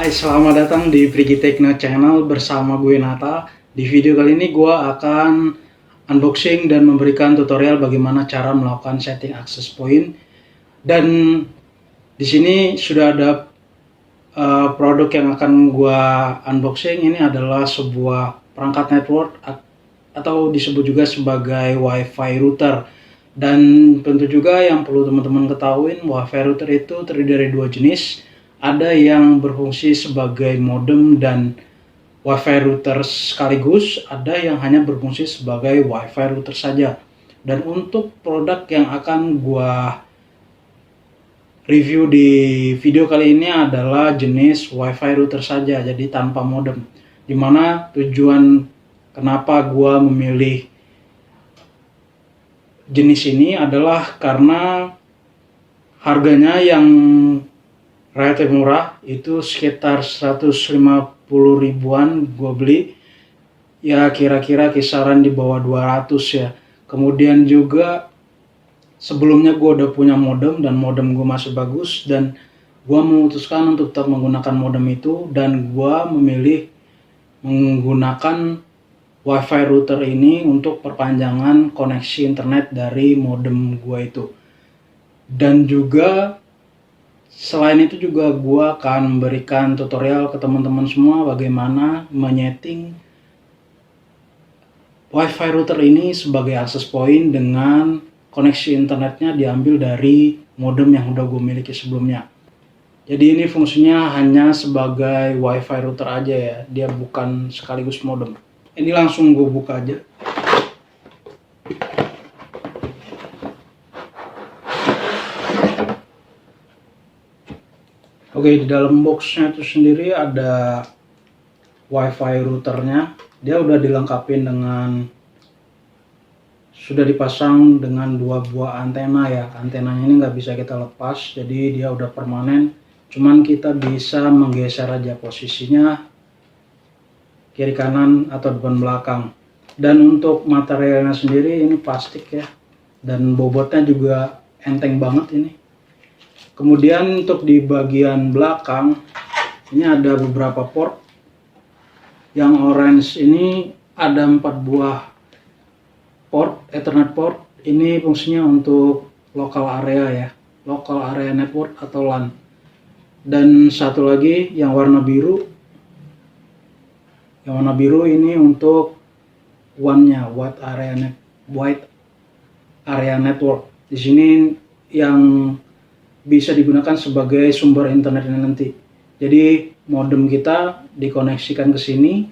Hai, selamat datang di Prigi Techno Channel bersama gue Nata. Di video kali ini gue akan unboxing dan memberikan tutorial bagaimana cara melakukan setting access point. Dan di sini sudah ada produk yang akan gue unboxing. Ini adalah sebuah perangkat network atau disebut juga sebagai WiFi router. Dan tentu juga yang perlu teman-teman ketahui, WiFi router itu terdiri dari dua jenis. Ada yang berfungsi sebagai modem dan WiFi router sekaligus, ada yang hanya berfungsi sebagai WiFi router saja. Dan untuk produk yang akan gua review di video kali ini adalah jenis WiFi router saja, jadi tanpa modem. Dimana tujuan kenapa gua memilih jenis ini adalah karena harganya yang relatif murah, itu sekitar 150 ribuan gue beli, ya kira-kira kisaran di bawah 200 ya. Kemudian juga sebelumnya gue udah punya modem dan modem gue masih bagus, dan gue memutuskan untuk tetap menggunakan modem itu, dan gue memilih menggunakan WiFi router ini untuk perpanjangan koneksi internet dari modem gue itu. Dan juga selain itu juga gue akan memberikan tutorial ke teman-teman semua bagaimana menyeting WiFi router ini sebagai access point dengan koneksi internetnya diambil dari modem yang udah gue miliki sebelumnya. Jadi ini fungsinya hanya sebagai WiFi router aja ya, dia bukan sekaligus modem. Ini langsung gue buka aja. Oke, di dalam boxnya itu sendiri ada WiFi routernya. Dia udah dilengkapi dengan, sudah dipasang dengan dua buah antena ya. Antenanya ini nggak bisa kita lepas, jadi dia udah permanen. Cuman kita bisa menggeser aja posisinya kiri kanan atau depan belakang. Dan untuk materialnya sendiri ini plastik ya, dan bobotnya juga enteng banget ini. Kemudian untuk di bagian belakang ini ada beberapa port. Yang orange ini ada 4 buah port, Ethernet port. Ini fungsinya untuk local area ya, local area network atau LAN. Dan satu lagi yang warna biru. Yang warna biru ini untuk WAN-nya, wide area network. Di sini yang bisa digunakan sebagai sumber internet nanti. Jadi modem kita dikoneksikan ke sini,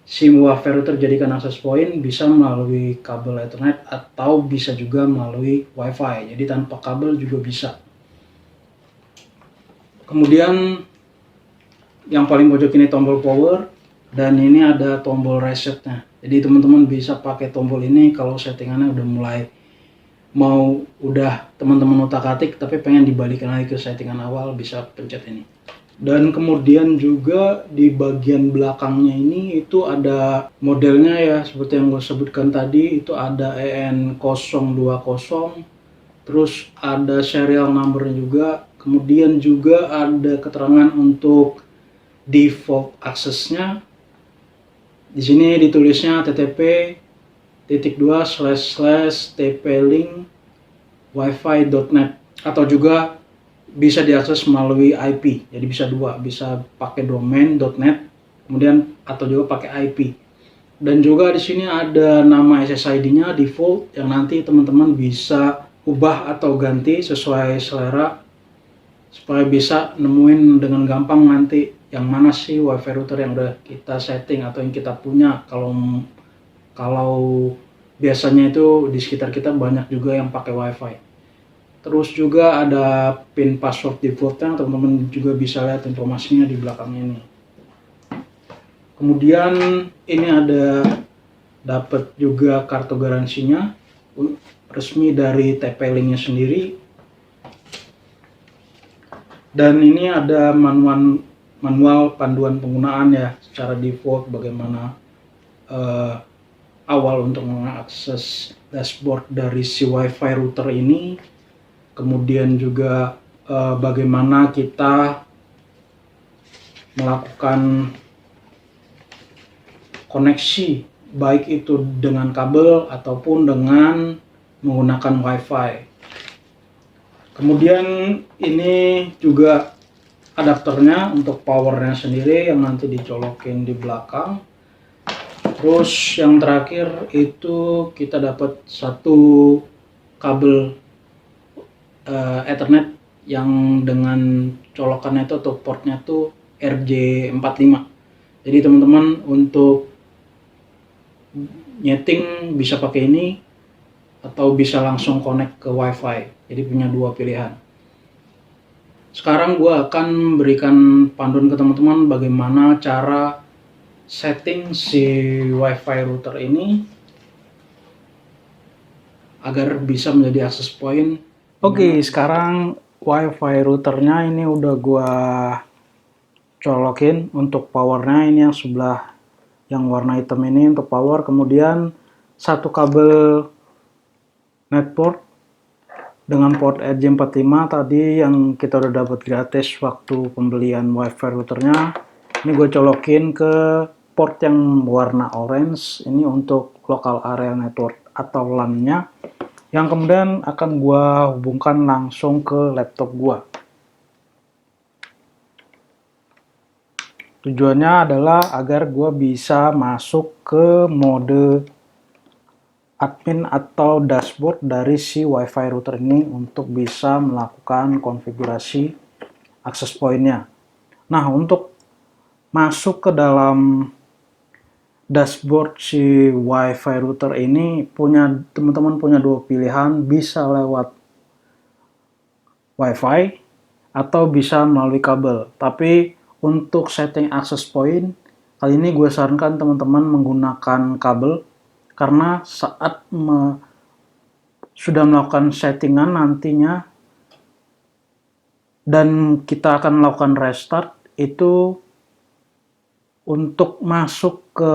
SIM WiFi router jadikan access point, bisa melalui kabel Ethernet atau bisa juga melalui WiFi. Jadi tanpa kabel juga bisa. Kemudian yang paling pojok ini tombol power, dan ini ada tombol resetnya. Jadi teman-teman bisa pakai tombol ini kalau settingannya udah mulai udah teman-teman utak-atik tapi pengen dibalikin lagi ke settingan awal, bisa pencet ini. Dan kemudian juga di bagian belakangnya ini itu ada modelnya ya, seperti yang gue sebutkan tadi, itu ada EN020, terus ada serial numbernya juga. Kemudian juga ada keterangan untuk default accessnya. Di sini ditulisnya ttp://tp-link wifi.net, atau juga bisa diakses melalui IP. Jadi bisa dua, bisa pakai domain.net kemudian atau juga pakai IP. Dan juga di sini ada nama SSID-nya default yang nanti teman-teman bisa ubah atau ganti sesuai selera supaya bisa nemuin dengan gampang nanti yang mana sih WiFi router yang udah kita setting atau yang kita punya. Kalau biasanya itu di sekitar kita banyak juga yang pakai WiFi. Terus juga ada pin password defaultnya, teman-teman juga bisa lihat informasinya di belakang ini. Kemudian ini ada dapat juga kartu garansinya resmi dari TP-Linknya sendiri. Dan ini ada manual panduan penggunaan ya, secara default bagaimana awal untuk mengakses dashboard dari si WiFi router ini. Kemudian juga bagaimana kita melakukan koneksi, baik itu dengan kabel ataupun dengan menggunakan WiFi. Kemudian ini juga adapternya untuk powernya sendiri yang nanti dicolokin di belakang. Terus yang terakhir itu kita dapat satu kabel Ethernet yang dengan colokannya itu atau portnya tuh RJ45. Jadi teman-teman untuk nyeting bisa pakai ini atau bisa langsung connect ke WiFi. Jadi punya dua pilihan. Sekarang gue akan berikan panduan ke teman-teman bagaimana cara setting si WiFi router ini agar bisa menjadi access point. Oke, sekarang WiFi routernya ini udah gua colokin untuk powernya. Ini yang sebelah yang warna hitam ini untuk power. Kemudian satu kabel netport dengan port RJ45 tadi yang kita udah dapat gratis waktu pembelian WiFi routernya. Ini gue colokin ke port yang warna orange. Ini untuk local area network atau LAN-nya, yang kemudian akan gue hubungkan langsung ke laptop gue. Tujuannya adalah agar gue bisa masuk ke mode admin atau dashboard dari si WiFi router ini untuk bisa melakukan konfigurasi access point-nya. Nah, untuk masuk ke dalam dashboard si WiFi router ini teman-teman punya dua pilihan, bisa lewat WiFi atau bisa melalui kabel. Tapi untuk setting access point kali ini gue sarankan teman-teman menggunakan kabel, karena saat sudah melakukan settingan nantinya dan kita akan melakukan restart, itu untuk masuk ke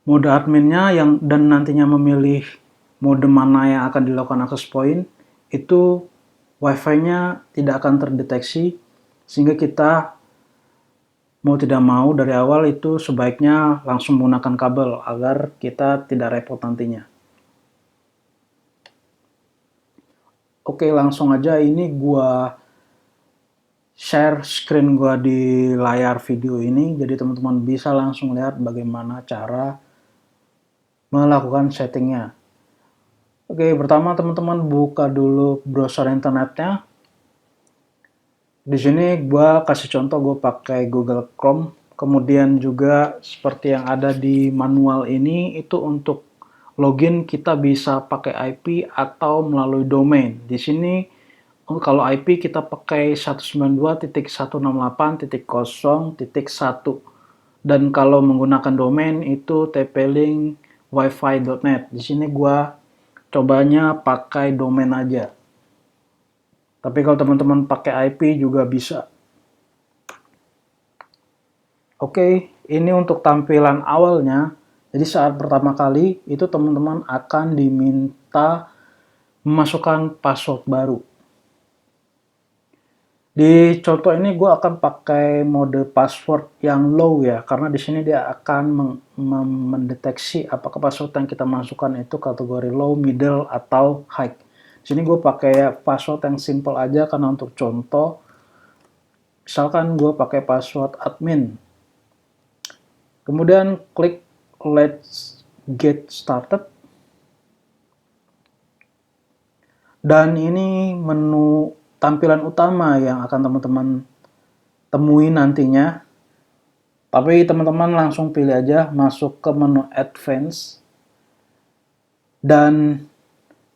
mode adminnya dan nantinya memilih mode mana yang akan dilakukan access point, itu WiFi-nya tidak akan terdeteksi, sehingga kita mau tidak mau dari awal itu sebaiknya langsung menggunakan kabel agar kita tidak repot nantinya. Oke, langsung aja ini gua share screen gua di layar video ini, jadi teman-teman bisa langsung lihat bagaimana cara melakukan settingnya. Oke, pertama teman-teman buka dulu browser internetnya. Di sini gua kasih contoh, gue pakai Google Chrome. Kemudian juga seperti yang ada di manual ini, itu untuk login kita bisa pakai IP atau melalui domain. Di sini kalau IP kita pakai 192.168.0.1, dan kalau menggunakan domain itu tp-link wifi.net. Di sini gua cobanya pakai domain aja. Tapi kalau teman-teman pakai IP juga bisa. Oke, ini untuk tampilan awalnya. Jadi saat pertama kali itu teman-teman akan diminta memasukkan password baru. Di contoh ini gue akan pakai mode password yang low ya, karena di sini dia akan mendeteksi apakah password yang kita masukkan itu kategori low, middle, atau high. Di sini gue pakai password yang simple aja karena untuk contoh. Misalkan gue pakai password admin. Kemudian klik Let's Get Started. Dan ini menu tampilan utama yang akan teman-teman temui nantinya. Tapi teman-teman langsung pilih aja, masuk ke menu Advance. Dan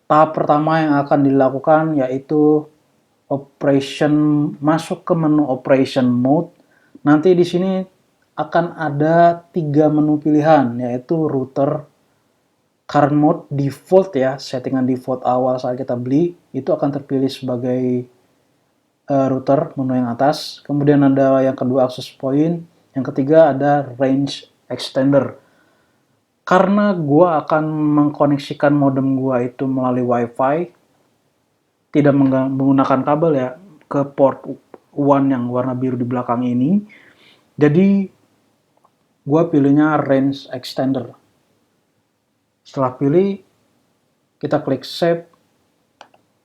tahap pertama yang akan dilakukan yaitu masuk ke menu Operation Mode. Nanti di sini akan ada 3 menu pilihan, yaitu router, current mode, default ya, settingan default awal saat kita beli, itu akan terpilih sebagai router, menu yang atas. Kemudian ada yang kedua access point, yang ketiga ada range extender. Karena gua akan mengkoneksikan modem gua itu melalui WiFi, tidak menggunakan kabel ya, ke port one yang warna biru di belakang ini. Jadi gue pilihnya range extender. Setelah pilih, kita klik save,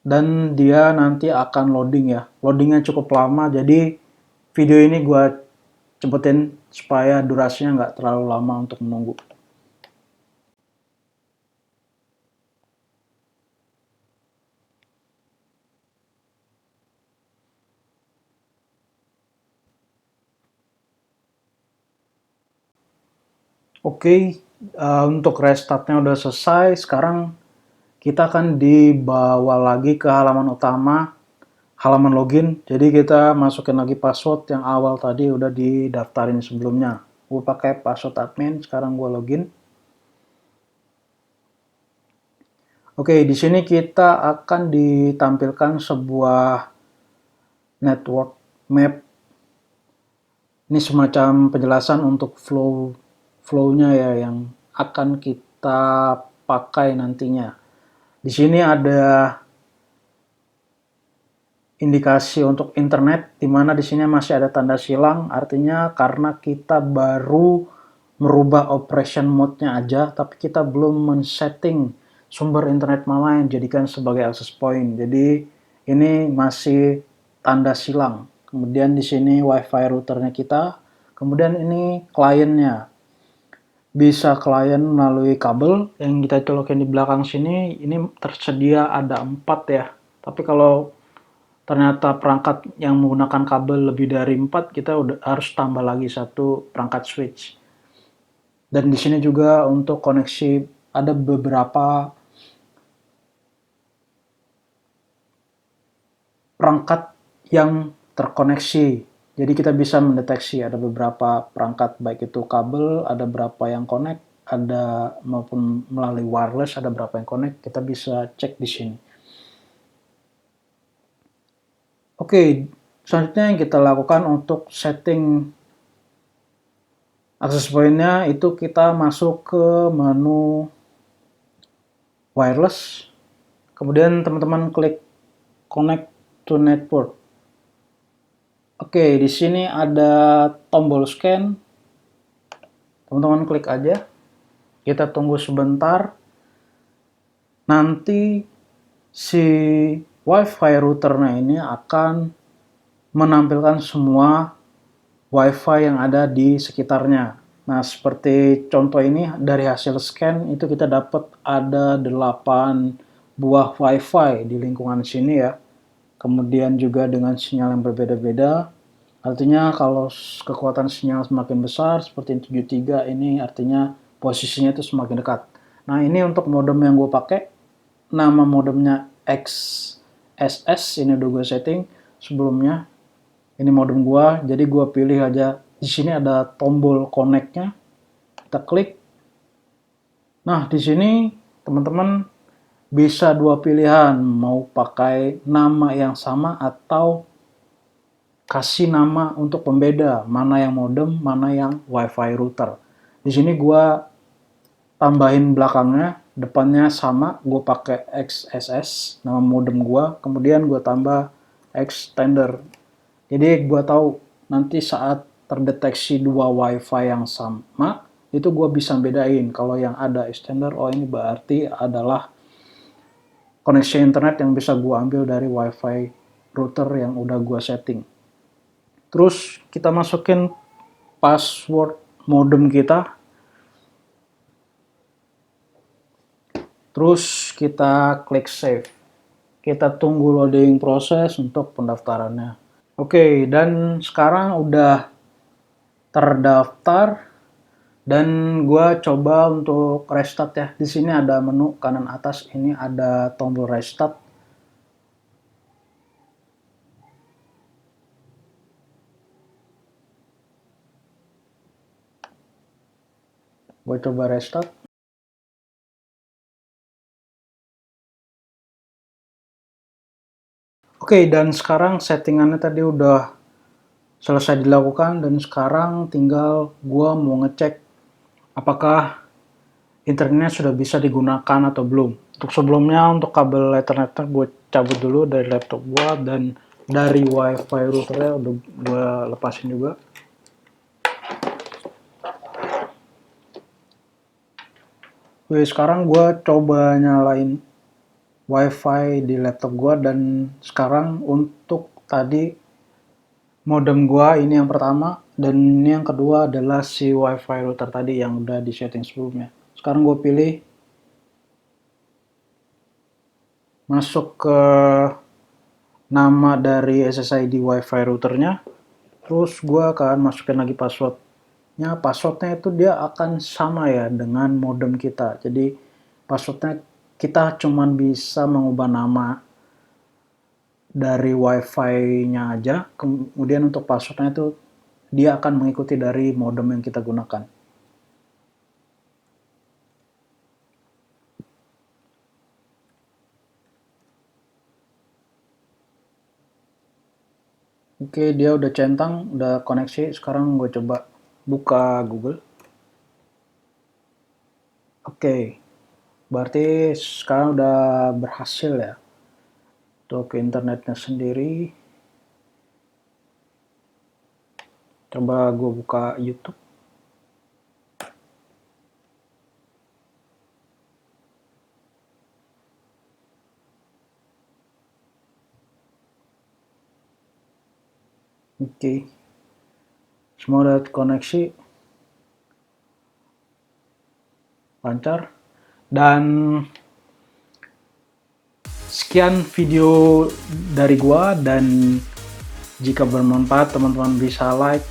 dan dia nanti akan loading ya. Loadingnya cukup lama, jadi video ini gue cepetin supaya durasinya nggak terlalu lama untuk menunggu. Oke, untuk restartnya udah selesai. Sekarang kita akan dibawa lagi ke halaman utama, halaman login. Jadi kita masukin lagi password yang awal tadi udah didaftarin sebelumnya. Gue pakai password admin, sekarang gue login. Oke, di sini kita akan ditampilkan sebuah network map. Ini semacam penjelasan untuk flow-nya ya yang akan kita pakai nantinya. Di sini ada indikasi untuk internet, di mana di sini masih ada tanda silang, artinya karena kita baru merubah operation mode-nya aja, tapi kita belum men-setting sumber internet mana yang dijadikan sebagai access point. Jadi ini masih tanda silang. Kemudian di sini WiFi routernya kita, kemudian ini kliennya. Bisa klien melalui kabel yang kita colokin di belakang sini. Ini tersedia ada 4 ya. Tapi kalau ternyata perangkat yang menggunakan kabel lebih dari 4, kita udah harus tambah lagi satu perangkat switch. Dan di sini juga untuk koneksi ada beberapa perangkat yang terkoneksi. Jadi kita bisa mendeteksi ada beberapa perangkat, baik itu kabel, ada berapa yang connect, ada maupun melalui wireless ada berapa yang connect, kita bisa cek di sini. Oke, selanjutnya yang kita lakukan untuk setting access point-nya itu kita masuk ke menu wireless, kemudian teman-teman klik connect to network. Oke, di sini ada tombol scan. Teman-teman klik aja. Kita tunggu sebentar. Nanti si WiFi routernya ini akan menampilkan semua WiFi yang ada di sekitarnya. Nah, seperti contoh ini dari hasil scan itu kita dapat ada 8 buah WiFi di lingkungan sini ya. Kemudian juga dengan sinyal yang berbeda-beda. Artinya kalau kekuatan sinyal semakin besar seperti 73, ini artinya posisinya itu semakin dekat. Nah, ini untuk modem yang gue pakai, nama modemnya XSS, ini udah gue setting sebelumnya. Ini modem gue, jadi gue pilih aja. Di sini ada tombol connect-nya, kita klik. Nah, di sini teman-teman bisa dua pilihan, mau pakai nama yang sama atau kasih nama untuk pembeda, mana yang modem, mana yang WiFi router. Di sini gue tambahin belakangnya, depannya sama, gue pakai XSS, nama modem gue, kemudian gue tambah extender. Jadi gue tahu nanti saat terdeteksi dua WiFi yang sama, itu gue bisa bedain. Kalau yang ada extender, oh ini berarti adalah koneksi internet yang bisa gue ambil dari WiFi router yang udah gue setting. Terus kita masukin password modem kita. Terus kita klik save. Kita tunggu loading proses untuk pendaftarannya. Oke, dan sekarang udah terdaftar. Dan gue coba untuk restart ya. Di sini ada menu kanan atas, ini ada tombol restart. Gue coba restart. Oke, dan sekarang settingannya tadi udah selesai dilakukan, dan sekarang tinggal gue mau ngecek apakah internetnya sudah bisa digunakan atau belum. Untuk sebelumnya, untuk kabel Ethernetnya gue cabut dulu dari laptop gue, dan dari wifi routernya udah gue lepasin juga. Oke, sekarang gue coba nyalain wifi di laptop gue, dan sekarang untuk tadi modem gue ini yang pertama, dan ini yang kedua adalah si wifi router tadi yang udah di setting sebelumnya. Sekarang gue pilih masuk ke nama dari SSID wifi routernya, terus gue akan masukin lagi passwordnya. Passwordnya itu dia akan sama ya dengan modem kita, jadi passwordnya kita cuman bisa mengubah nama dari wifi-nya aja, kemudian untuk passwordnya itu dia akan mengikuti dari modem yang kita gunakan. Oke, dia udah centang, udah koneksi. Sekarang gue coba buka Google. Oke, berarti sekarang udah berhasil ya untuk internetnya sendiri. Coba gue buka YouTube. Oke, semua udah koneksi lancar. Dan sekian video dari gua, dan jika bermanfaat teman-teman bisa like,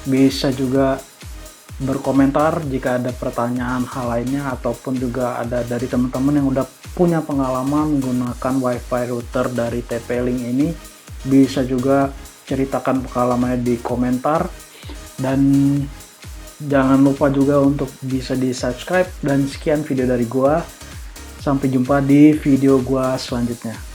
bisa juga berkomentar jika ada pertanyaan hal lainnya, ataupun juga ada dari teman-teman yang udah punya pengalaman menggunakan wifi router dari TP-Link ini, bisa juga ceritakan pengalamannya di komentar. Dan jangan lupa juga untuk bisa di subscribe. Dan sekian video dari gua, sampai jumpa di video gua selanjutnya.